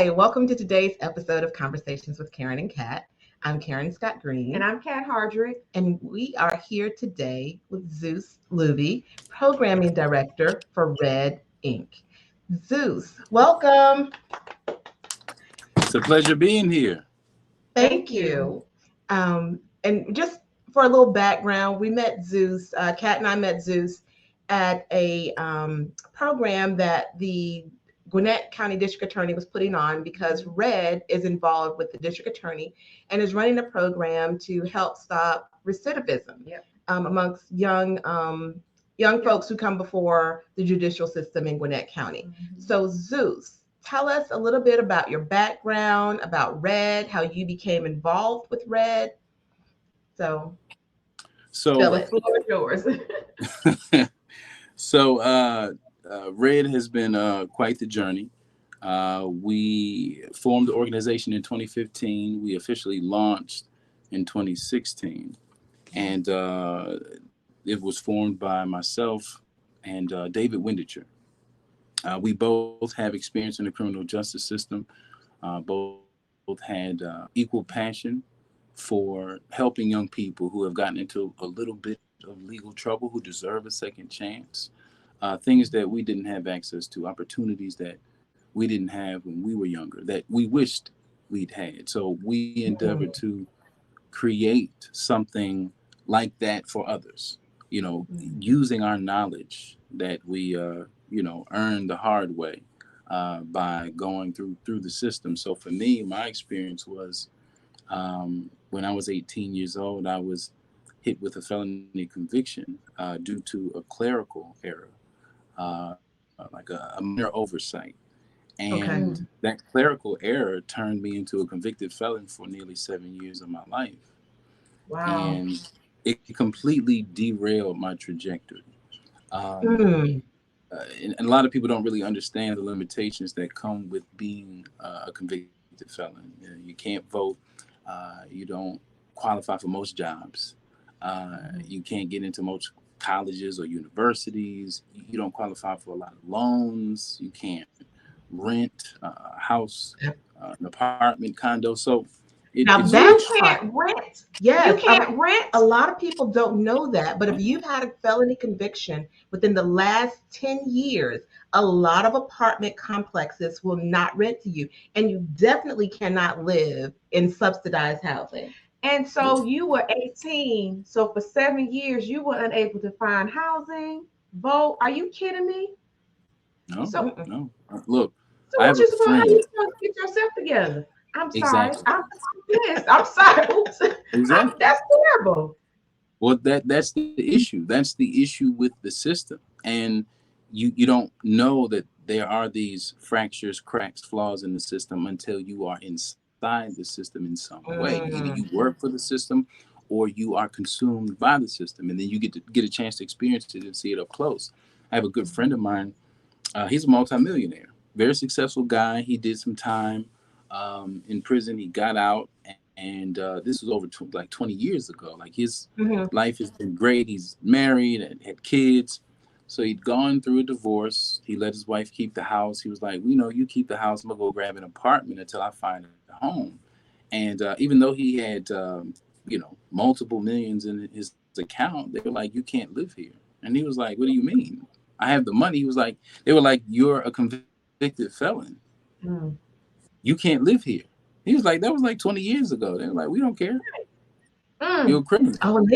Hi, welcome to today's episode of Conversations with Karen and Kat. I'm Karen Scott Green. And I'm Kat Hardrick. And we are here today with Zeus Luby, Programming Director for Red Inc. Zeus, welcome. It's a pleasure being here. Thank you. And just for a little background, we met Zeus, Kat and I met Zeus at a program that the Gwinnett County District Attorney was putting on because Red is involved with the District Attorney and is running a program to help stop recidivism amongst young folks who come before the judicial system in Gwinnett County. Mm-hmm. So Zeus, tell us a little bit about your background, about Red, how you became involved with Red. So the floor is yours. So Red has been quite the journey. We formed the organization in 2015. We officially launched in 2016. And it was formed by myself and David Windicher. We both have experience in the criminal justice system. Both had equal passion for helping young people who have gotten into a little bit of legal trouble, who deserve a second chance. Things that we didn't have access to, opportunities that we didn't have when we were younger, that we wished we'd had. So we endeavored to create something like that for others, using our knowledge that we, earned the hard way by going through the system. So for me, my experience was when I was 18 years old, I was hit with a felony conviction due to a clerical error. Like a mere oversight. And that clerical error turned me into a convicted felon for nearly 7 years of my life. Wow. And it completely derailed my trajectory. And a lot of people don't really understand the limitations that come with being a convicted felon. You can't vote. You don't qualify for most jobs. You can't get into most colleges or universities. You don't qualify for a lot of loans. You can't rent a house, an apartment, condo. So you can't rent. Yes, you can't rent. A lot of people don't know that, but if you've had a felony conviction within the last 10 years, a lot of apartment complexes will not rent to you, and you definitely cannot live in subsidized housing. And so you were 18. So for 7 years, you were unable to find housing, vote. Are you kidding me? No. Look, so I have a friend. How you supposed to get yourself together? I'm sorry. Exactly. I'm pissed. I'm sorry. Exactly. That's terrible. Well, that's the issue. That's the issue with the system. And you don't know that there are these fractures, cracks, flaws in the system until you are inside the system in some way. Either you work for the system or you are consumed by the system, and then you get a chance to experience it and see it up close. I have a good friend of mine. He's a multimillionaire, very successful guy. He did some time in prison. He got out, and this was over 20 years ago. Like his life has been great. He's married and had kids. So he'd gone through a divorce. He let his wife keep the house. He was like, you keep the house. I'm going to go grab an apartment until I find a home. And even though he had, multiple millions in his account, they were like, you can't live here. And he was like, what do you mean? I have the money. He was like, they were like, you're a convicted felon. You can't live here. He was like, that was like 20 years ago. They were like, we don't care. You're a criminal. Oh, and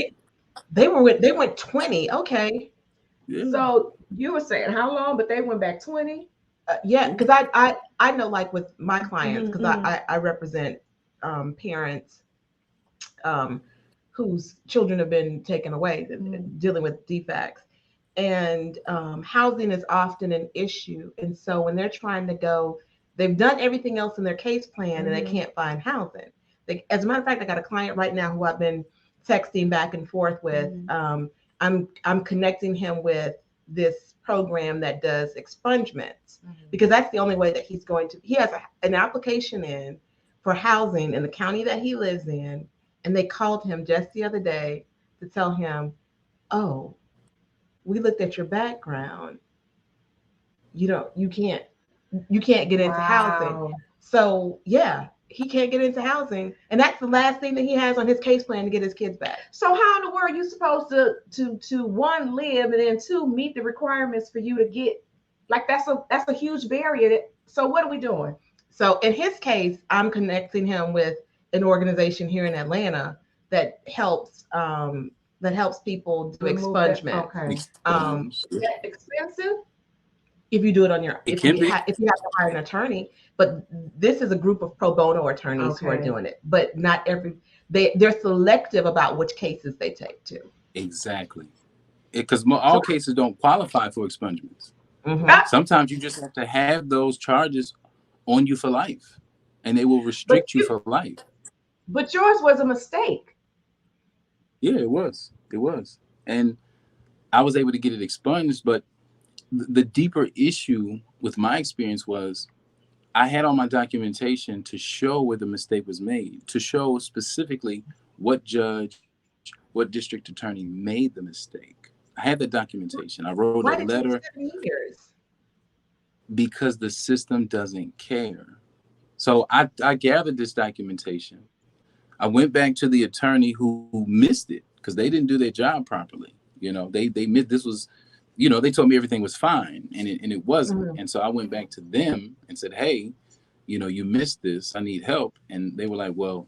they went 20. Okay. Yeah. So you were saying how long, but they went back 20? Yeah, because I know, like with my clients, because I represent parents whose children have been taken away, dealing with defects, and housing is often an issue. And so when they're trying to go, they've done everything else in their case plan and they can't find housing. As a matter of fact, I got a client right now who I've been texting back and forth with. I'm connecting him with this program that does expungements, because that's the only way that he's going to. He has an application in for housing in the county that he lives in, and they called him just the other day to tell him, "Oh, we looked at your background. You can't get into housing." So yeah, he can't get into housing, and that's the last thing that he has on his case plan to get his kids back. So how in the world are you supposed to one live and then two meet the requirements for you to get like that's a huge barrier. So what are we doing? So in his case, I'm connecting him with an organization here in Atlanta that helps people do Remove that. expungement. Okay. Um, Expunge. Is that expensive? if you do it on your, It can be. if you have to hire an attorney, but this is a group of pro bono attorneys who are Okay. doing it. But not every they're selective about which cases they take to. Exactly. Because So all cases don't qualify for expungements. mhm. Sometimes you just have to have those charges on you for life, and they will But restrict you for life. but yours was a mistake. Yeah, it was. It was. And I was able to get it expunged, but the deeper issue with my experience was I had all my documentation to show where the mistake was made, to show specifically what judge, what district attorney made the mistake. I had the documentation. I wrote a Why did it take letter you 7 years? because the system doesn't care. So I gathered this documentation. I went back to the attorney who missed it because they didn't do their job properly. They missed this was, they told me everything was fine and it wasn't. Mhm. And so I went back to them and said, hey, you missed this. I need help. And they were like, well,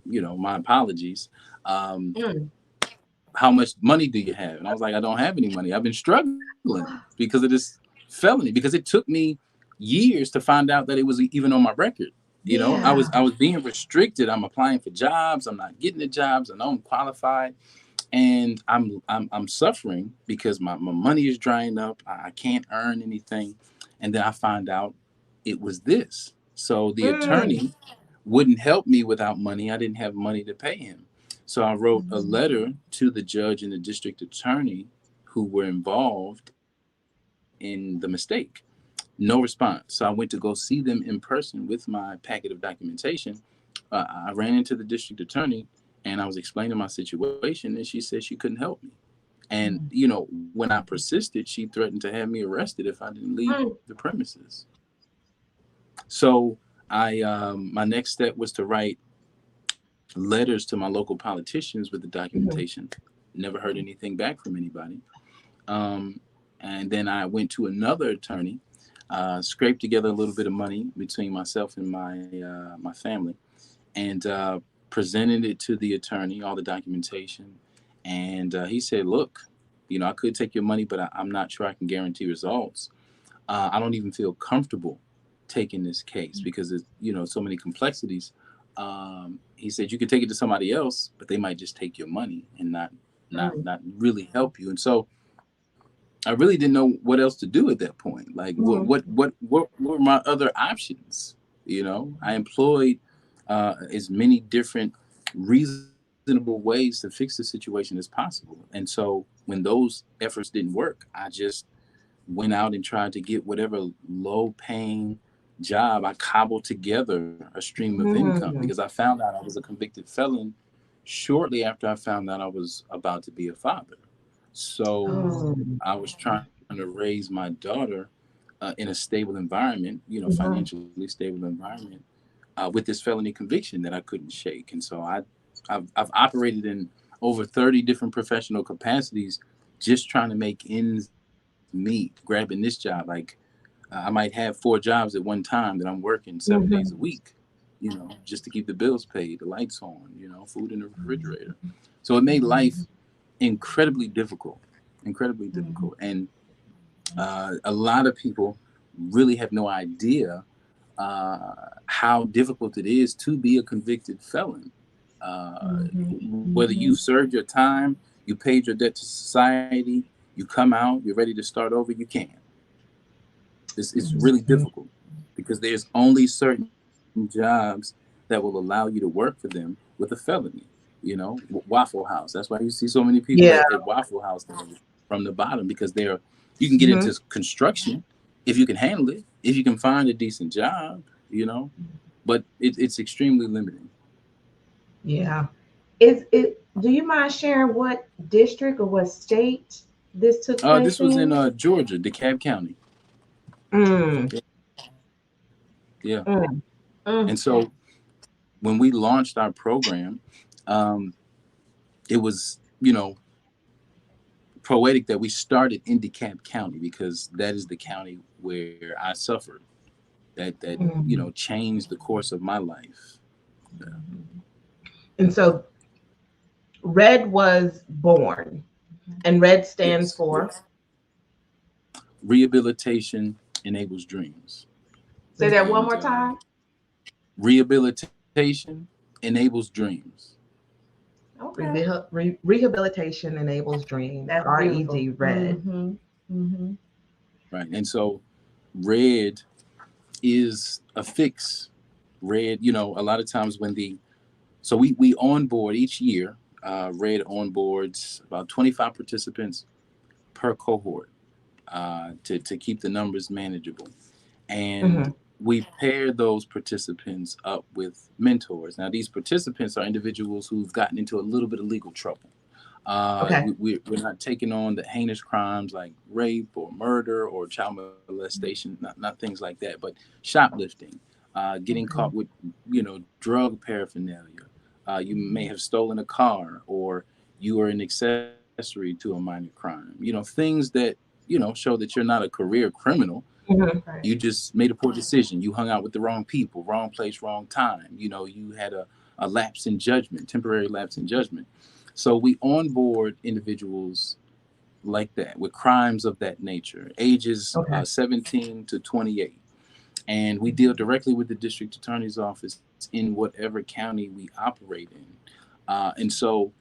my apologies. Um, Mm. how much money do you have? And I was like, I don't have any money. I've been struggling because of this felony, because it took me years to find out that it was even on my record. I was Yeah. I was being restricted. I'm applying for jobs. I'm not getting the jobs. I know I'm qualified, and I'm suffering because my money is drying up. I can't earn anything, and then I find out it was this. So the Mm. attorney wouldn't help me without money. I didn't have money to pay him. So I wrote a letter to the judge and the district attorney who were involved in the mistake. No response. So I went to go see them in person with my packet of documentation. I ran into the district attorney and I was explaining my situation, and she said she couldn't help me. And when I persisted, she threatened to have me arrested if I didn't leave Mm. the premises. So my next step was to write letters to my local politicians with the Mhm. documentation. Never heard anything back from anybody. Um, and then I went to another attorney, scraped together a little bit of money between myself and my family, and presented it to the attorney, all the documentation. And he said, "Look, I could take your money, but I'm not sure I can guarantee results. I don't even feel comfortable taking this case because there's so many complexities." He said you could take it to somebody else, but they might just take your money and Mm. not really help you. And so I really didn't know what else to do at that point. Like Mhm. what were my other options? I employed as many different reasonable ways to fix the situation as possible. And so when those efforts didn't work, I just went out and tried to get whatever low paying job I cobbled together a stream of income because Mhm. I found out I was a convicted felon shortly after I found out I was about to be a father. So Oh. I was trying to raise my daughter in a stable environment, Mhm. financially stable environment, with this felony conviction that I couldn't shake. And so I've operated in over 30 different professional capacities, just trying to make ends meet, grabbing this job. Like I might have 4 jobs at one time that I'm working 7 days a Mhm. week, just to keep the bills paid, the lights on, food in the refrigerator. So it made life incredibly difficult, incredibly Mhm. difficult. And a lot of people really have no idea how difficult it is to be a convicted felon. Mhm. Whether you served your time, you paid your debt to society, you come out, you're ready to start over, you can't. It's really Mhm. difficult because there's only certain jobs that will allow you to work for them with a felony. Waffle House. That's why you see so many people Yeah. at Waffle House from the bottom because you can get into Mhm. construction if you can handle it, if you can find a decent job, but it's extremely limiting. Yeah. Is it? Do you mind sharing what district or what state this took place This was in in? Georgia, DeKalb County. Mm. Yeah. Mm. Mm. And so when we launched our program, um, it was, poetic that we started in DeKalb County because that is the county where I suffered. That Mhm. changed the course of my life. Yeah. And so Red was born, and Red stands Yes. for Yes. Rehabilitation enables dreams, Say that one and more time. rehabilitation enables dreams. Okay. Rehabilitation Enables Dreams, That's beautiful. RED, Red. Mm-hmm. Mm-hmm. Right. And so red is a fix. Red, a lot of times when we onboard each year, red onboards about 25 participants per cohort, to keep the numbers manageable. And Hmm. we pair those participants up with mentors. Now, these participants are individuals who've gotten into a little bit of legal trouble. Okay. We're not taking on the heinous crimes like rape or murder or child molestation, not things like that, but shoplifting, getting caught Okay. with, drug paraphernalia. You may have stolen a car, or you are an accessory to a minor crime. Things that, show that you're not a career criminal. Hmm. You Right. just made a poor decision. You hung out with the wrong people, wrong place, wrong time. You had a lapse in judgment, temporary lapse in judgment. So we onboard individuals like that with crimes of that nature, ages Okay. 17 to 28. And we deal directly with the district attorney's office in whatever county we operate in. And so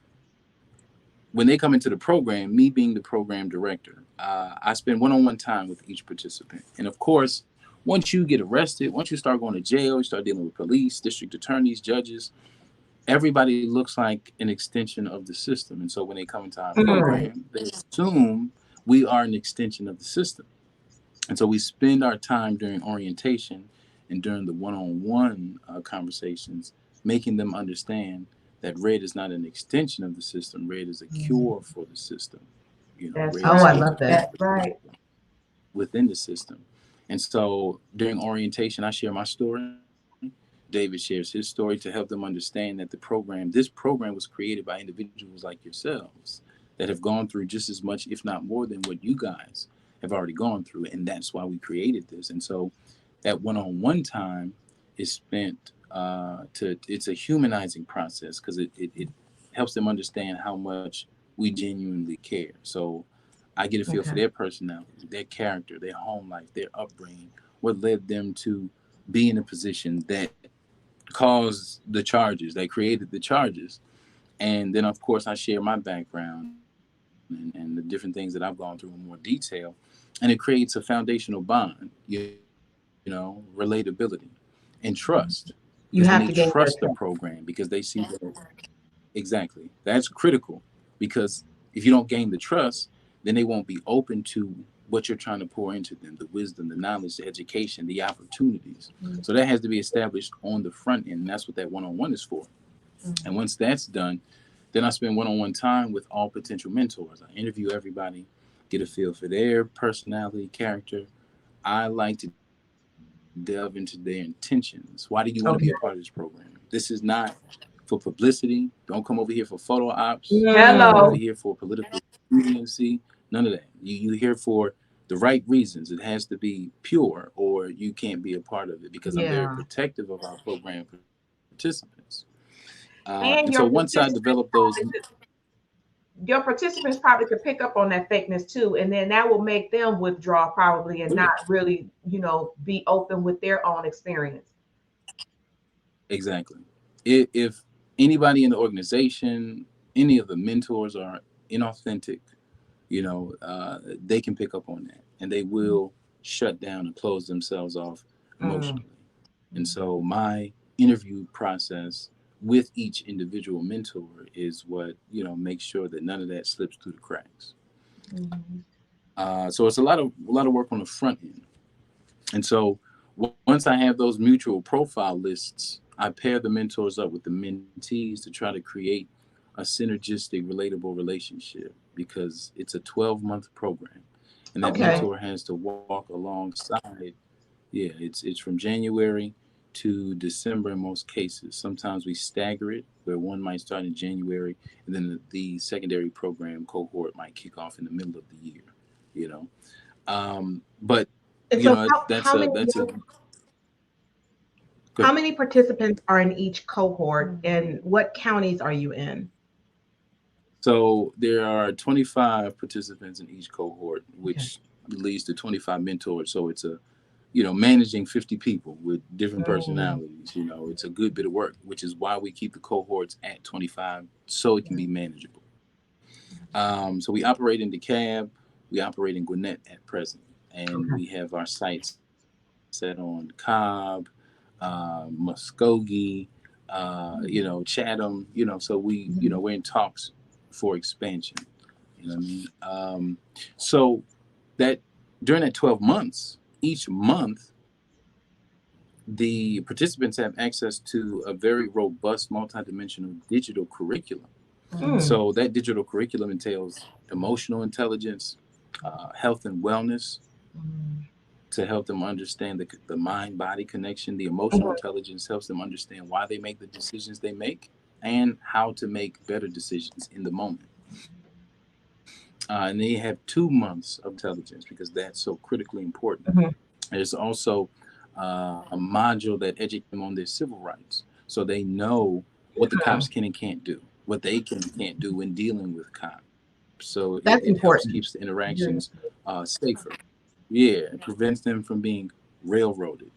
when they come into the program, me being the program director, I spend one-on-one time with each participant. And of course, once you get arrested, once you start going to jail, you start dealing with police, district attorneys, judges, everybody looks like an extension of the system. And so when they come into our Mm. program, they assume we are an extension of the system. And so we spend our time during orientation and during the one-on-one conversations, making them understand that red is not an extension of the system. Red is a cure for the system. That's Red Oh, I right. serves a love that. That's purpose right. within the system. And so during orientation, I share my story. David shares his story to help them understand that this program was created by individuals like yourselves that have gone through just as much, if not more, than what you guys have already gone through. And that's why we created this. And so that one-on-one time is spent it's a humanizing process because it helps them understand how much we genuinely care. So I get a feel for Okay. their personality, their character, their home life, their upbringing, what led them to be in a position that caused the charges, that created the charges. And then, of course, I share my background and the different things that I've gone through in more detail. And it creates a foundational bond, relatability and trust. Because when they You trust have the to gain their program, trust. because they see that exactly, that's critical. Because if you don't gain the trust, then they won't be open to what you're trying to pour into them, the wisdom, the knowledge, the education, the opportunities. So that has to be established on the front end. And that's what that one-on-one is for. And Mm-hmm. once that's done, then I spend one-on-one time with all potential mentors. I interview everybody, get a feel for their personality, character. I like to delve into their intentions. Why do you want to be a part of this program? Okay. This is not for publicity. Don't come over here for photo ops. Don't come over here Mm. Hello. for political expediency. None of that. You're here for the right reasons. It has to be pure, or you can't be a part of it because I'm very Yeah. protective of our program participants. And so And once I develop those, your participants probably could pick up on that fakeness too, and then that will make them withdraw probably and not really, be open with their own experience. exactly. If anybody in the organization, any of the mentors are inauthentic, they can pick up on that and they will shut down and close themselves off Mm. emotionally. And so my interview process with each individual mentor is what, makes sure that none of that slips through the cracks. Mm-hmm. So it's a lot of work on the front end. And so once I have those mutual profile lists, I pair the mentors up with the mentees to try to create a synergistic, relatable relationship because it's a 12-month program. And that Okay. Right. mentor has to walk alongside. Yeah, it's from January to December in most cases. Sometimes we stagger it, where one might start in January, and then the secondary program cohort might kick off in the middle of the year. You know, but And you so know how many that's a how good. many participants are in each cohort and what counties are you in? So there are 25 participants in each cohort, Okay. which leads to 25 mentors. So it's a, managing 50 people with different Mm, personalities. It's a good bit of work, which is why we keep the cohorts at 25 so it can yeah. be manageable. So we operate in DeKalb, we operate in Gwinnett at present, and Okay. we have our sites set on Cobb, Muskogee, Chatham. So we're Mhm. in talks for expansion. You know what I mean? So that during that 12 months, each month the participants have access to a very robust multidimensional digital curriculum. Mm, So that digital curriculum entails emotional intelligence, health and wellness mm, to help them understand the mind body connection. The emotional mhm. intelligence helps them understand why they make the decisions they make and how to make better decisions in the moment. And they have 2 months of intelligence because that's so critically important. Mhm. There's also a module that educates them on their civil rights, so they know what the Yeah, cops can and can't do, what they can and can't do when dealing with cops. So it helps that's keeps the important. interactions Very safer. Yeah, it prevents them from being railroaded.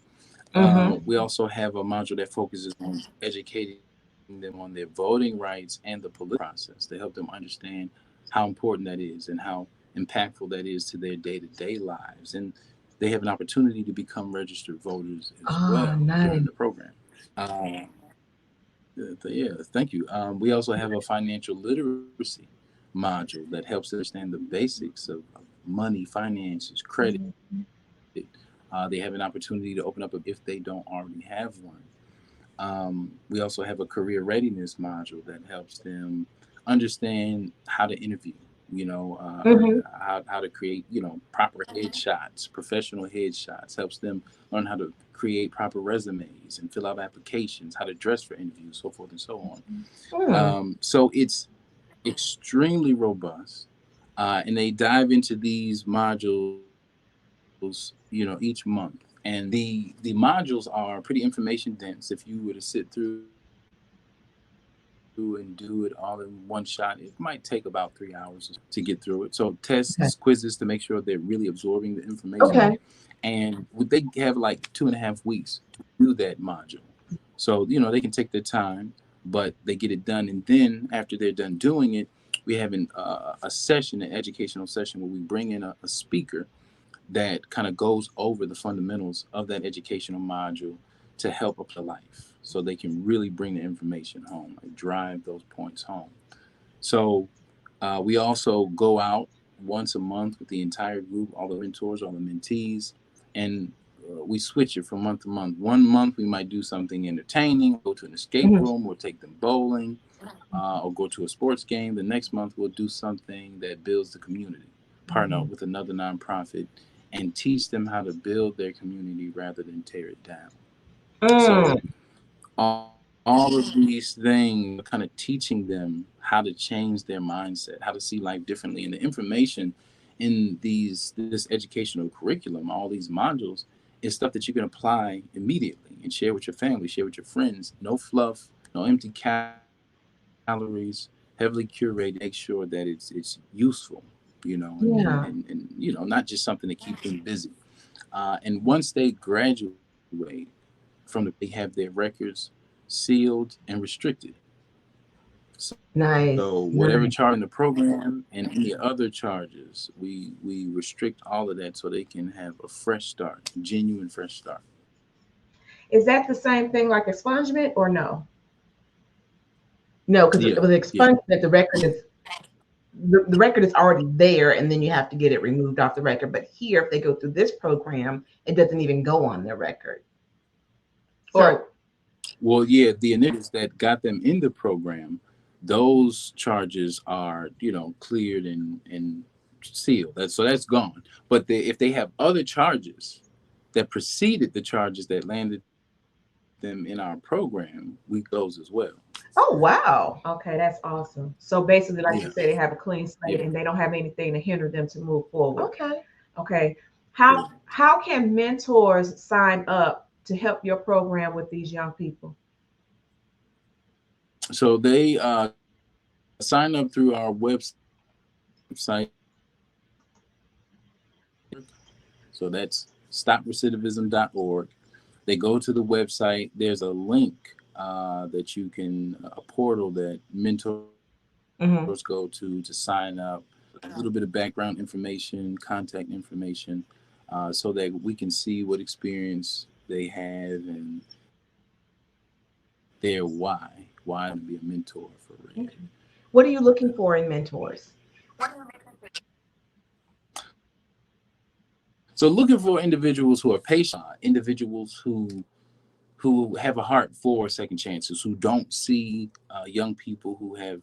important. We also have a module that focuses on educating them on their voting rights and the political process to help them understand how important that is and how impactful that is to their day-to-day lives. And they have an opportunity to become registered voters as Oh, well during nice. the program. Uh, yeah, thank you. We also have a financial literacy module that helps them understand the basics of money, finances, credit. Mhm. They have an opportunity to open up if they don't already have one. We also have a career readiness module that helps them understand how to interview, Mhm. how to create, proper headshots, professional headshots, helps them learn how to create proper resumes and fill out applications, how to dress for interviews, so forth and so on. Mm, So it's extremely robust. And they dive into these modules, each month. And the modules are pretty information dense. If you were to sit through and do it all in one shot, it might take about 3 hours or so to get through it. So tests, quizzes to make sure they're really okay. absorbing the information. And they have like 2.5 weeks to do that module. So, they can take their time, but they get it done. And then after they're done doing it, we have a session, an educational session, where we bring in a speaker that kind of goes over the fundamentals of that educational module to help apply life so they can really bring the information home, like drive those points home. So we also go out once a month with the entire group, all the mentors, all the mentees, and we switch it from month to month. One month we might do something entertaining, go to an escape Mhm. room, or take them bowling, or go to a sports game. The next month we'll do something that builds the community, partner up Mhm. with another nonprofit, and teach them how to build their community rather than tear it down. So Mm, all of these things are kind of teaching them how to change their mindset, how to see life differently. And the information in this educational curriculum, all these modules, is stuff that you can apply immediately and share with your family, share with your friends. No fluff, no empty calories, heavily curated to make sure that it's useful, yeah. not just something to keep them busy. And once they graduate from the program, they have their records sealed and restricted. So whatever Nice. charge in the Nice. program and any other charges, we restrict all of that so they can have a fresh start, genuine fresh start. Is that the same thing like expungement or no? No, because Yeah, with yeah. expungement, the record is already there, and then you have to get it removed off the record. But here, if they go through this program, it doesn't even go on their record. Or So, Well, yeah, the initiatives that got them in the program, those charges are, cleared and sealed. That's gone. But if they have other charges that preceded the charges that landed them in the program, them in our program, we close as well. Oh, wow. Okay, that's awesome. So basically, like Yeah, you said, they have a clean slate yeah. and they don't have anything to hinder them to move forward. Okay. Okay. How Correct. how can mentors sign up to help your program with these young people? So they sign up through our website. So that's stoprecidivism.org. They go to the website. There's a link that you can, a portal that mentors Hmm. go to sign up. A little bit of background information, contact information, so that we can see what experience they have and their why to be a mentor for Red. Okay. What are you looking for in mentors? So looking for individuals who are patient, individuals who have a heart for second chances, who don't see young people who have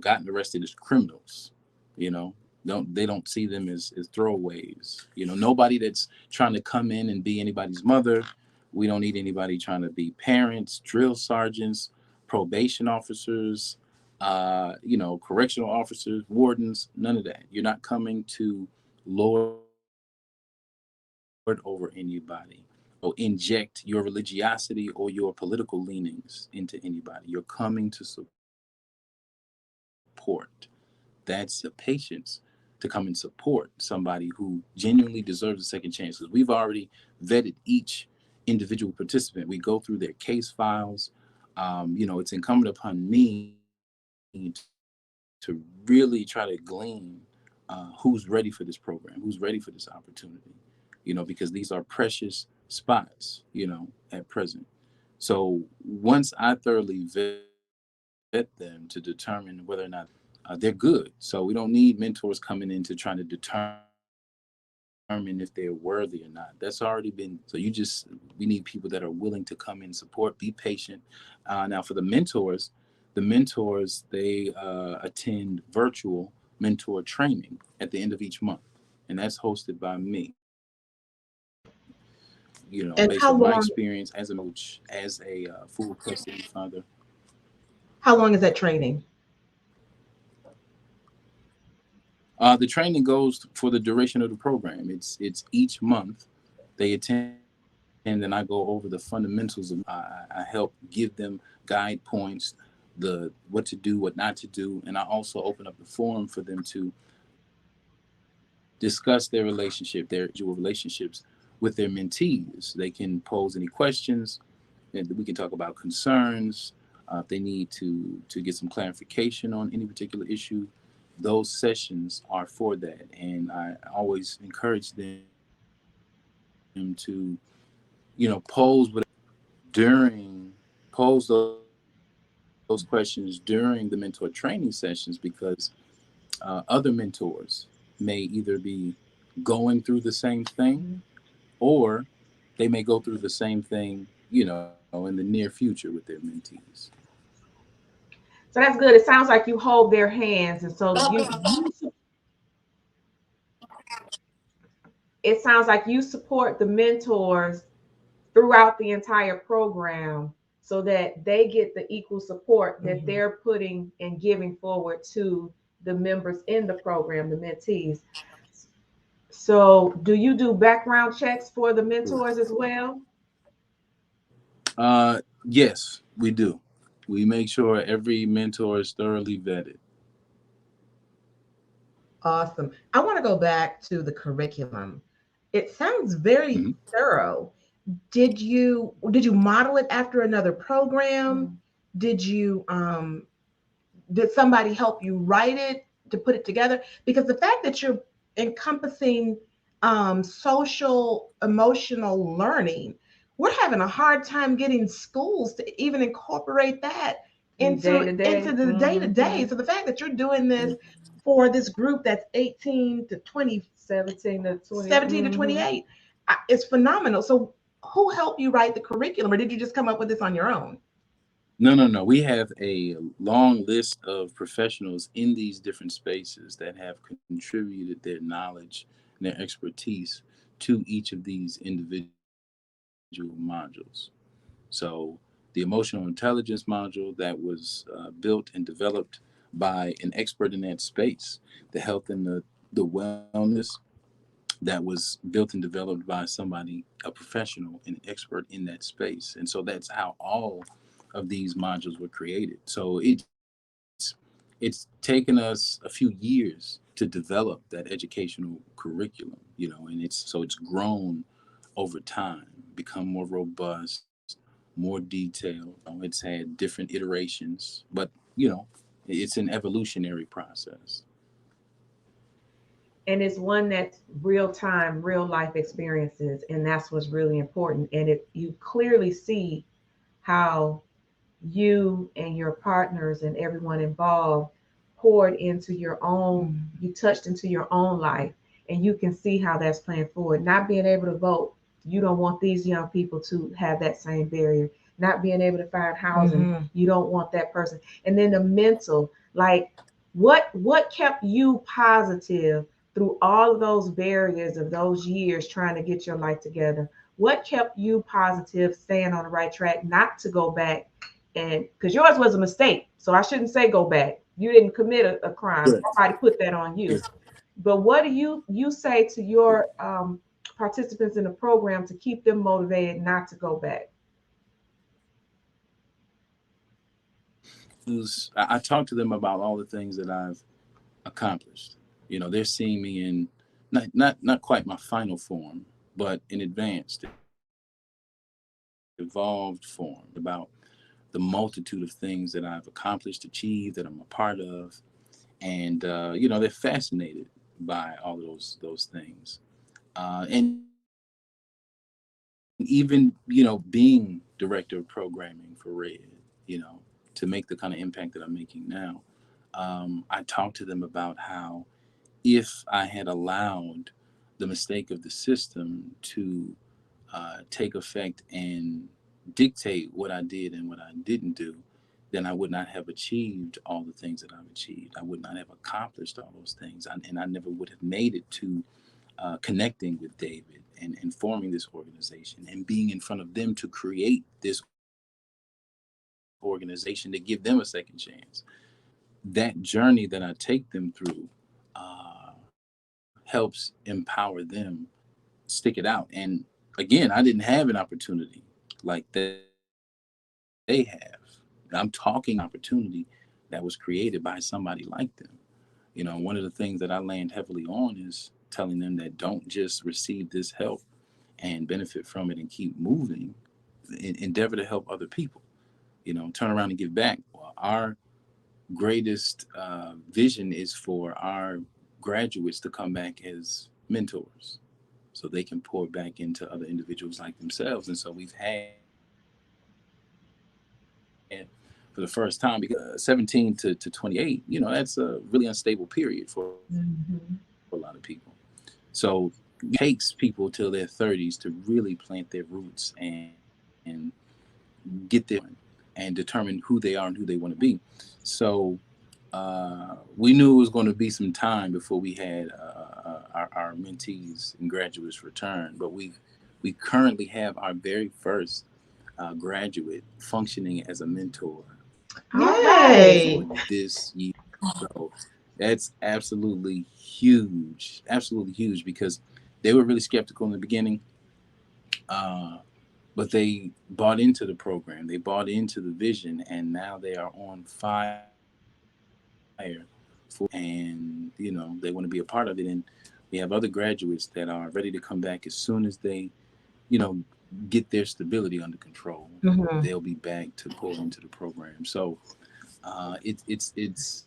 gotten arrested as criminals. You know, they don't see them as throwaways. Nobody that's trying to come in and be anybody's mother. We don't need anybody trying to be parents, drill sergeants, probation officers, correctional officers, wardens. None of that. You're not coming to lord over anybody or inject your religiosity or your political leanings into anybody. You're coming to support. That's the patience to come and support somebody who genuinely deserves a second chance. Because we've already vetted each individual participant. We go through their case files. It's incumbent upon me to really try to glean who's ready for this program, who's ready for this opportunity, because these are precious spots, at present. So once I thoroughly vet them to determine whether or not they're good. So we don't need mentors coming in to try to determine if they're worthy or not. That's already been, so we need people that are willing to come in, support, be patient. Now for the mentors, they attend virtual mentor training at the end of each month, and that's hosted by me. Based on my And experience as a coach, as a full custody father. how long is that training? The training goes for the duration of the program. It's each month they attend, and I go over the fundamentals of I help give them guide points, the what to do, what not to do, and I also open up the forum for them to discuss their relationship, their individual relationships with their mentees. They can pose any questions, and we can talk about concerns. If they need to get some clarification on any particular issue, those sessions are for that. And I always encourage them to, pose during pose those questions during the mentor training sessions, because other mentors may either be going through the same thing, Mhm. or they may go through the same thing, in the near future with their mentees. So that's good. It sounds like you hold their hands, and so it sounds like you support the mentors throughout the entire program so that they get the equal support that Hmm. they're putting and giving forward to the members in the program, the mentees. So, do you do background checks for the mentors as well? Yes, we do. We make sure every mentor is thoroughly vetted. Awesome. I want to go back to the curriculum. It sounds very Mhm. thorough. Did you model it after another program? Mhm. Did you did somebody help you write it to put it together? Because the fact that you're encompassing social emotional learning, we're having a hard time getting schools to even incorporate that In day into to into day. the day to day. Mhm. So the fact that you're doing this for this group that's 18 to 20, 17 to 20. 17 to 28 is phenomenal. So who helped you write the curriculum, or did you just come up with this on your own? No, no, no. We have a long list of professionals in these different spaces that have contributed their knowledge and their expertise to each of these individuals. modules. So the emotional intelligence module that was built and developed by an expert in that space, the health and the wellness that was built and developed by somebody, a professional, an expert in that space. And so that's how all of these modules were created. So it's taken us a few years to develop that educational curriculum, and it's grown over time, become more robust, more detailed. It's had different iterations, but it's an evolutionary process. And it's one that's real time, real life experiences, and that's what's really important. And it you clearly see how you and your partners and everyone involved poured into your own, you touched into your own life, and you can see how that's playing forward. Not being able to vote, you don't want these young people to have that same barrier. Not being able to find housing, Mm-hmm. you don't want that person. And then the mental, like what kept you positive through all of those barriers of those years trying to get your life together? What kept you positive, staying on the right track, not to go back? And because yours was a mistake, so I shouldn't say go back. You didn't commit a crime. Right. Nobody put that on you. But what do you say to your participants in the program to keep them motivated not to go back? I talk to them about all the things that I've accomplished. They're seeing me in not quite my final form, but in advanced, evolved form, about the multitude of things that I've accomplished, achieved, that I'm a part of, and they're fascinated by all of those things, and even being director of programming for Red, you know, to make the kind of impact that I'm making now. I talked to them about how if I had allowed the mistake of the system to take effect and dictate what I did and what I didn't do, then I would not have achieved all the things that I've achieved. I would not have accomplished all those things. And I never would have made it to connecting with David and forming this organization and being in front of them to create this organization to give them a second chance. That journey that I take them through helps empower them stick it out. And again, I didn't have an opportunity like they have. I'm talking opportunity that was created by somebody like them. One of the things that I land heavily on is telling them that don't just receive this help and benefit from it and keep moving, endeavor to help other people, turn around and give back. Our greatest vision is for our graduates to come back as mentors so they can pour back into other individuals like themselves. And so we've had, for the first time, because 17 to 28, that's a really unstable period for a lot of people. Mm-hmm. So takes people till their 30s to really plant their roots and get their and determine who they are and who they want to be. So we knew it was going to be some time before we had our mentees and graduates return, but we currently have our very first graduate functioning as a mentor All right. for Yay. this year. So that's absolutely huge, because they were really skeptical in the beginning, uh, but they bought into the program, they bought into the vision, and now they are on fire for and they want to be a part of it. And we have other graduates that are ready to come back as soon as they you know get their stability under control. Mm-hmm. They'll be back to pull into the program. So it's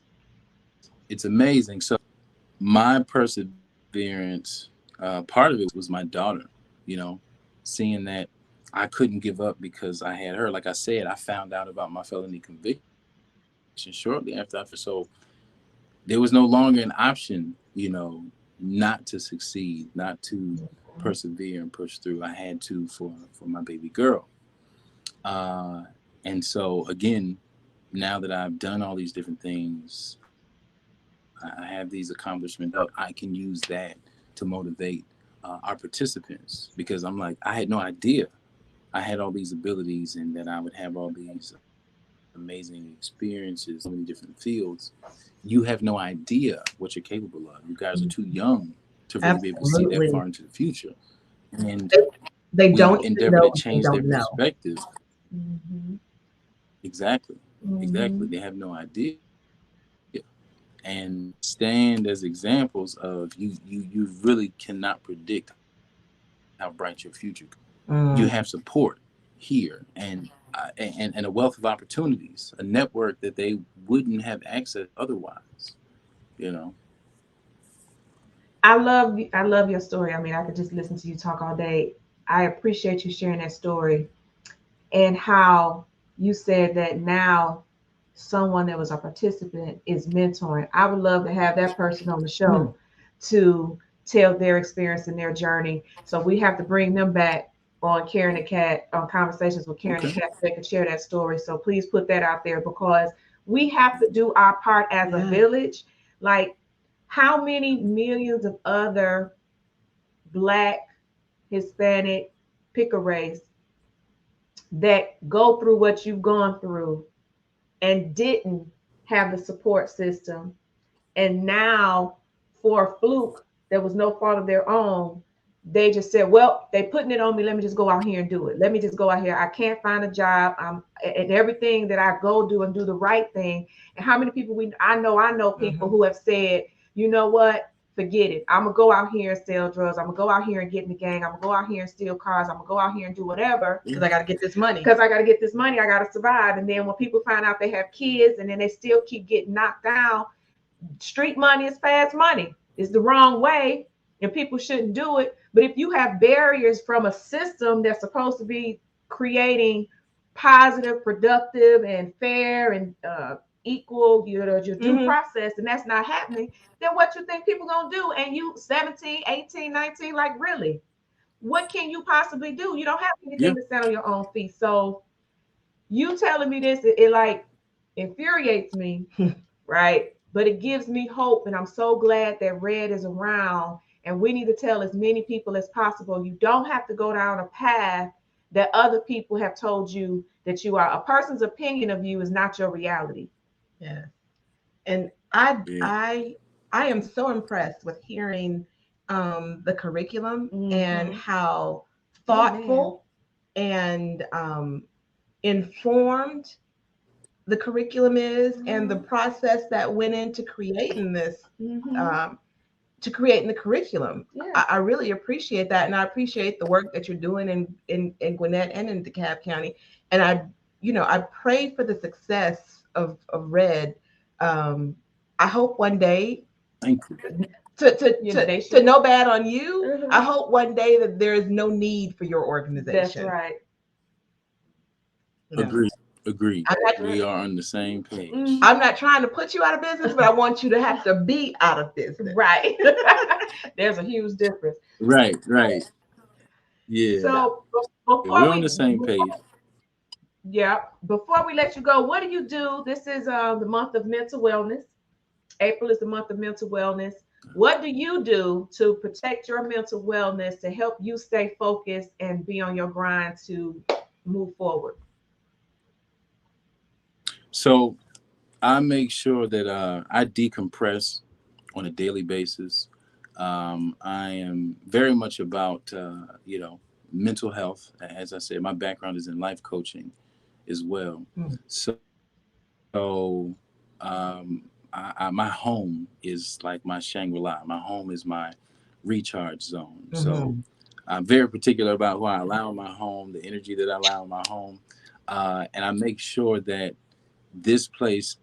amazing. So my perseverance, part of it was my daughter, you know, seeing that I couldn't give up because I had her. Like I said, I found out about my felony conviction shortly after. So there was no longer an option, not to succeed, not to persevere and push through. I had to for my baby girl. Uh, and so again, now that I've done all these different things, I have these accomplishments. I can use that to motivate our participants, because I'm like, I had no idea I had all these abilities and that I would have all these amazing experiences, so many different fields. You have no idea what you're capable of. You guys are too young to really be able to see that far Absolutely. into the future. And They, they we don't even endeavor know to what they change their don't know. perspective. Mm-hmm. Exactly. Exactly. Mm-hmm. They have no idea. And stand as examples of you really cannot predict how bright your future could be. You have support Mm. here and a wealth of opportunities, a network that they wouldn't have access otherwise. You know. I love your story. I mean, I could just listen to you talk all day. I appreciate you sharing that story and how you said that now someone that was a participant is mentoring. I would love to have that person on the Mm. show to tell their experience and their journey. So we have to bring them back on Karen and Kat, on Conversations with Karen and Okay. Kat, so they can share that story. So please put that out there because we have to do our part as a Yes. village. Like, how many millions of other Black, Hispanic, pick a race, that go through what you've gone through and didn't have the support system, and now for a fluke that was no fault of their own, they just said, well, they putting it on me, let me just go out here and do it, let me just go out here, I can't find a job, and everything that I go do and do the right thing. And how many people I know people Hmm. who have said, you know what, forget it, I'm gonna go out here and sell drugs, I'm gonna go out here and get in the gang, I'm gonna go out here and steal cars, I'm gonna go out here and do whatever, Because I got to get this money. because I got to get this money, I got to survive. And then when people find out they have kids and then they still keep getting knocked down, street money is fast money. It's the wrong way, and people shouldn't do it. But if you have barriers from a system that's supposed to be creating positive, productive, and fair and equal, your due Hmm. process, and that's not happening, then what you think people gonna do? And you 17, 18, 19, like really? What can you possibly do? You don't have Yeah. anything to stand on your own feet. So you telling me this, it like infuriates me, right? But it gives me hope, and I'm so glad that Red is around. And we need to tell as many people as possible. You don't have to go down a path that other people have told you that you are. A person's opinion of you is not your reality. Yeah. And I Yeah. I I am so impressed with hearing the curriculum and Mm-hmm. how Amen. thoughtful and informed the curriculum is and the Mm-hmm. process that went into creating this Mm-hmm. um, to creating the curriculum. Yeah. I really appreciate that, and I appreciate the work that you're doing in Gwinnett and in DeKalb County. And I pray for the success of Red. Um, I hope one day Thank you. You know, they to should. no bad on you. I Mhm. hope one day that there is no need for your That's organization. right. You know, Agreed. Agreed. I'm not That's We right. are on the same page. I'm Hmm. not trying to put you out of business, but I want you to have to be out of business. Right. There's a huge difference. Right. Right. Yeah. Yeah. So Yeah, we're before on the same page. yeah, before we let you go, what do you do? This is the month of mental wellness. April is the month of mental wellness. What do you do to protect your mental wellness to help you stay focused and be on your grind to move forward? So I make sure that I decompress on a daily basis. I am very much about mental health. As I said, my background is in life coaching as well. Mm. So my home is like my Shangri-La. My home is my recharge zone. So Mm-hmm. I'm very particular about who I allow in my home, the energy that I allow in my home, and I make sure that this place,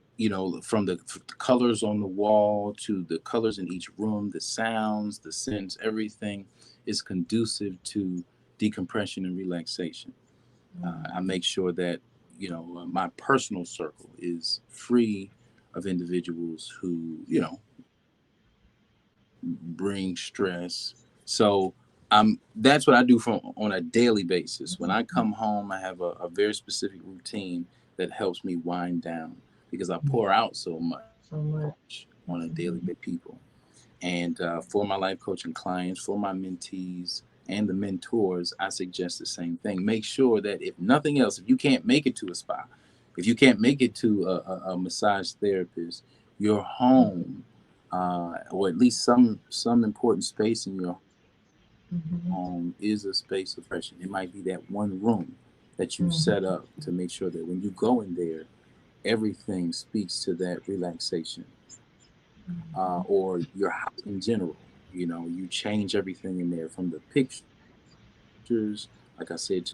from the colors on the wall to the colors in each room, the sounds, the scents, everything is conducive to decompression and relaxation. I make sure that my personal circle is free of individuals who bring stress. So that's what I do on a daily basis. When I come home, I have a very specific routine that helps me wind down because I pour out so much So much. on a daily basis Mhm. people. And for my life coaching clients, for my mentees, and the mentors, I suggest the same thing. Make sure that if nothing else, if you can't make it to a spa, if you can't make it to a massage therapist, your home, or at least some important space in your home, is a space of expression. It might be that one room that you set up to make sure that when you go in there, everything speaks to that relaxation, or your house in general. You change everything in there, from the pictures, like I said,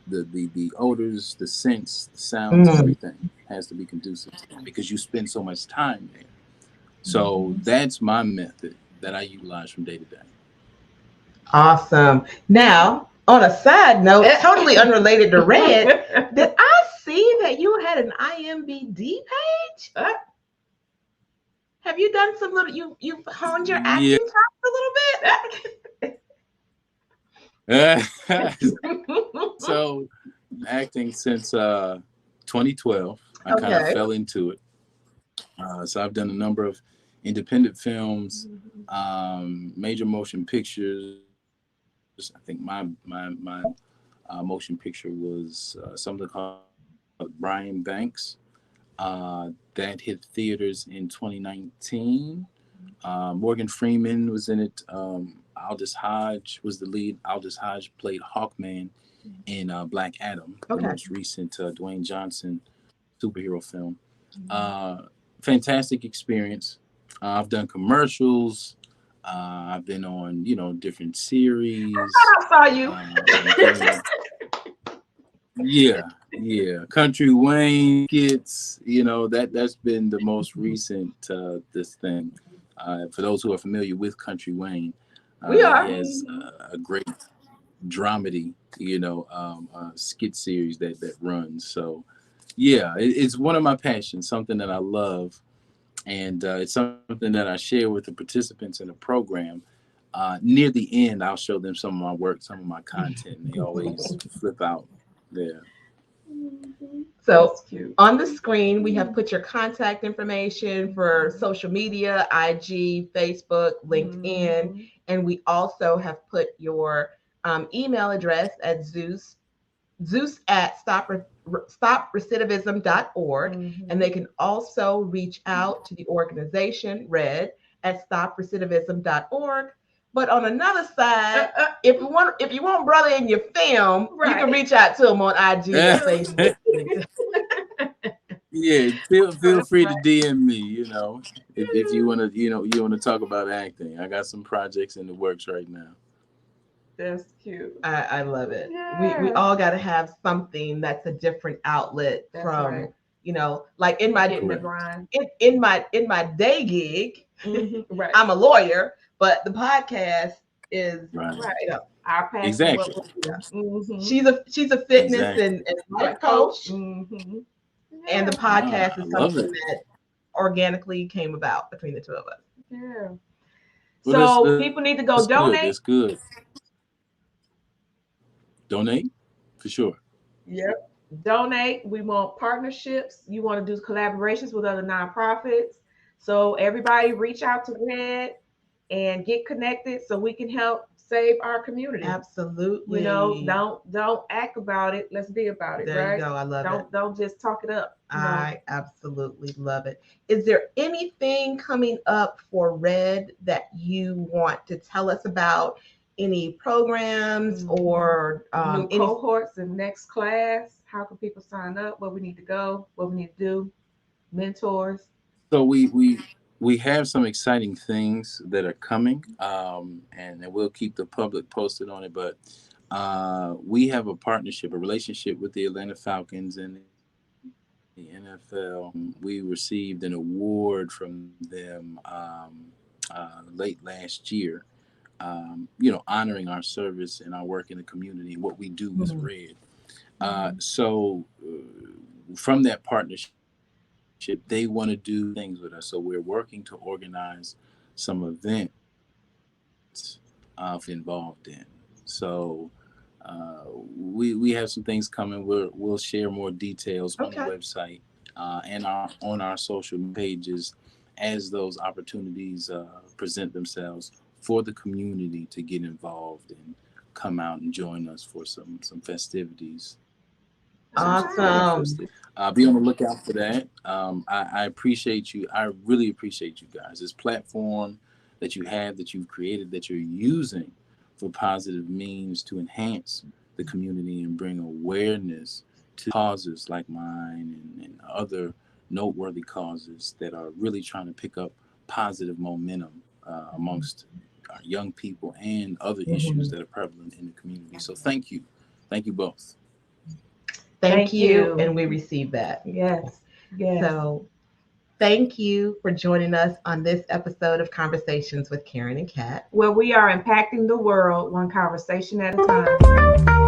the odors, the scents, the sounds, Mm. everything has to be conducive to that because you spend so much time there. So Mhm. that's my method that I utilize from day to day. Awesome. Now, on a side note, totally unrelated to Red, did I see that you had an IMBD page? Have you done some little? You've honed your Yeah. acting chops a little So acting since 2012. I bit? kind of Okay. fell into it. So I've done a number of independent films, Mhm. major motion pictures. I think my motion picture was something called Brian Banks. That hit theaters in 2019. Morgan Freeman was in it. Aldous Hodge was the lead. Aldous Hodge played Hawkman in Black Adam, the Okay. most recent Dwayne Johnson superhero film. Mhm. Uh, Fantastic experience. I've done commercials. I've been on, different series. I saw you. I'm doing, yeah, yeah, Country Wayne skits. That's been the most recent this thing. For those who are familiar with Country Wayne, We he are. has Mhm. a great dramedy, skit series that runs. So, yeah, it's one of my passions, something that I love, and it's something that I share with the participants in the program. Near the end, I'll show them some of my work, some of my content, and they always flip out. Yeah. Mhm. So That's cute. on the screen, we have put your contact information for social media, IG, Facebook, LinkedIn, Mhm. and we also have put your email address at Zeus at stoprecidivism.org. And they Mhm. can also reach out to the organization, RED, at stoprecidivism.org. But on another side, if you want brother in your film, you can Right. reach out to him on IG or True. Facebook. Yeah, feel That's free to right. DM me. If you wanna talk about acting, I got some projects in the works right now. That's cute. I love it. We Yeah. all got to have something that's a different outlet That's from, right. like To get in the Correct. grind. in my day gig. Right. I'm a lawyer, but the podcast is, Right. Right. you know, Our passion, what Exactly. we do. Mm-hmm. she's a fitness Exactly. and life Life coach. coach, Mm-hmm. and the Yeah. podcast I is love something it. that organically came about between the two of us. Yeah. Well, that's So that's people need to good. go That's good. donate. Donate for sure. Yep. Donate. We want partnerships. You want to do collaborations with other nonprofits. So everybody reach out to Red and get connected so we can help save our community. Absolutely. Don't act about it. Let's be about it, There you right? go. I love it. Don't just talk it up. I absolutely love it. Is there anything coming up for Red that you want to tell us about? Any programs Mhm. or New any? cohorts and next class. How can people sign up? Where we need to go? What we need to do? Mentors. So we have some exciting things that are coming, and we'll keep the public posted on it. But we have a partnership, a relationship with the Atlanta Falcons and the NFL. We received an award from them late last year. Honoring our service and our work in the community, what we do is Mhm. Red. Mhm. From that partnership, they want to do some things with us. So we're working to organize some events for them to be involved in. So we have some things coming. We'll share more details on the Okay. website and on our social pages as those opportunities present themselves for the community to get involved in. come out and join us for some festivities. Awesome. Be on the lookout for that. I appreciate you. I really appreciate you guys. This platform that you have, that you've created, that you're using for positive means to enhance the community and bring awareness to causes like mine and other noteworthy causes that are really trying to pick up positive momentum amongst our young people and other issues that are prevalent in the community. So thank you. Thank you both. Thank you. And we receive that. Yes. Yes. So thank you for joining us on this episode of Conversations with Karen and Kat, where we are impacting the world one conversation at a time.